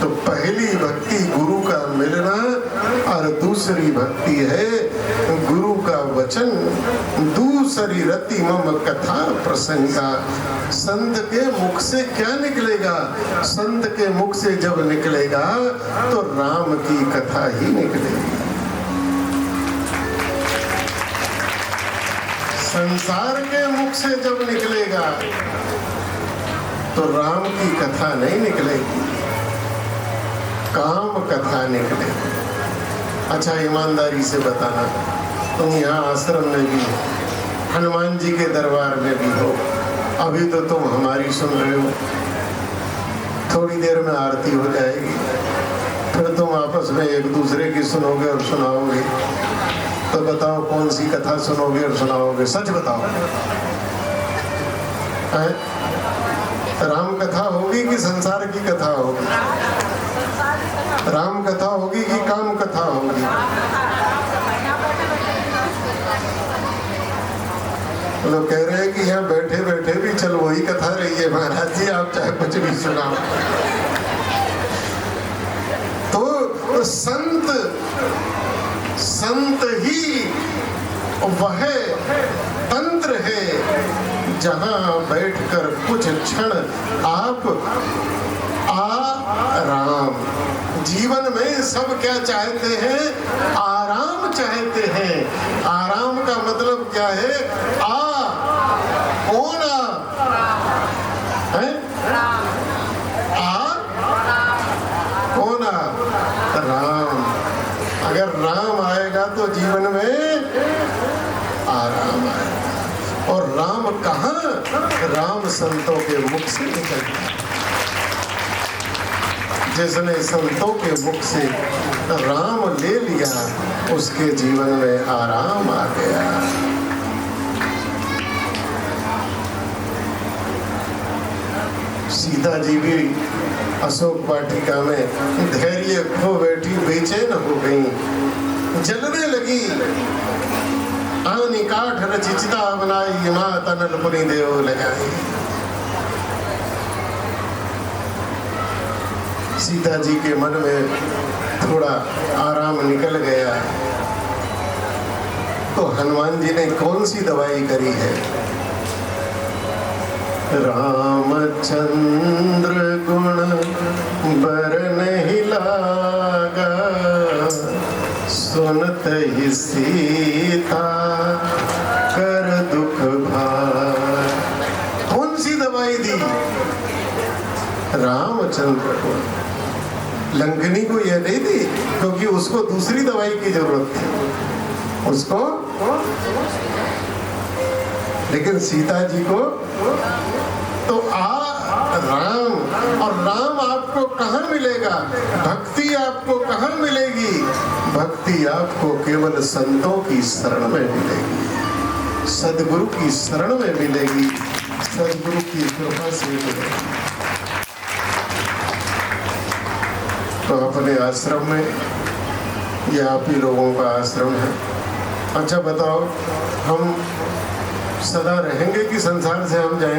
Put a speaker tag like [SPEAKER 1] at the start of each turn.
[SPEAKER 1] तो पहली भक्ति गुरु का मिलना और दूसरी भक्ति है गुरु का वचन। दूसरी रति मम कथा प्रसंगा। संत के मुख से क्या निकलेगा? संत के मुख से जब निकलेगा तो राम की कथा ही निकलेगी। संसार के मुख से जब निकलेगा तो राम की कथा नहीं निकलेगी, काम कथा निकलेगी। अच्छा, ईमानदारी से बताना, तुम यहाँ आश्रम में भी हो, हनुमान जी के दरबार में भी हो, अभी तो तुम हमारी सुन रहे हो, थोड़ी देर में आरती हो जाएगी, फिर तुम आपस में एक दूसरे की सुनोगे और सुनाओगे। तो बताओ कौन सी कथा सुनोगे और सुनाओगे? सच बताओ। राम कथा होगी कि संसार की कथा होगी? राम कथा होगी कि काम कथा होगी? लोग कह रहे हैं कि यहाँ बैठे बैठे भी चलो वही कथा रही है महाराज जी, आप चाहे कुछ भी सुनाओ। तो संत ही वह तंत्र है जहां बैठकर कुछ क्षण आप आराम। जीवन में सब क्या चाहते हैं? आराम चाहते हैं। आराम का मतलब क्या है? कौन है? कौन? राम। अगर राम आएगा तो जीवन में आराम आएगा। और राम कहाँ? राम संतों के मुख से निकलता है। जिसने संतों के मुख से राम ले लिया उसके जीवन में आराम आ गया। सीता जी भी अशोक वाटिका में धैर्य खो बैठी, बेचैन हो गई, जलने लगी। आनी काठ रचिता बनाई, माता नलपुनी देव लगाई। सीता जी के मन में थोड़ा आराम निकल गया तो हनुमान जी ने कौन सी दवाई करी है? रामचंद्र गुण बर नहीं लागा, सुनत ही सीता कर दुख भार। कौन सी दवाई दी? रामचंद्र को। लंकनी को यह नहीं दी क्योंकि उसको दूसरी दवाई की जरूरत थी उसको, लेकिन सीता जी को तो राम। और राम आपको कहाँ मिलेगा? भक्ति आपको कहाँ मिलेगी? भक्ति आपको केवल संतों की शरण में मिलेगी, सदगुरु की शरण में मिलेगी, सदगुरु की कृपा से मिलेगी। तो अपने आश्रम में, ये आप ही लोगों का आश्रम है। अच्छा बताओ, हम सदा रहेंगे कि संसार से हम जाएंगे?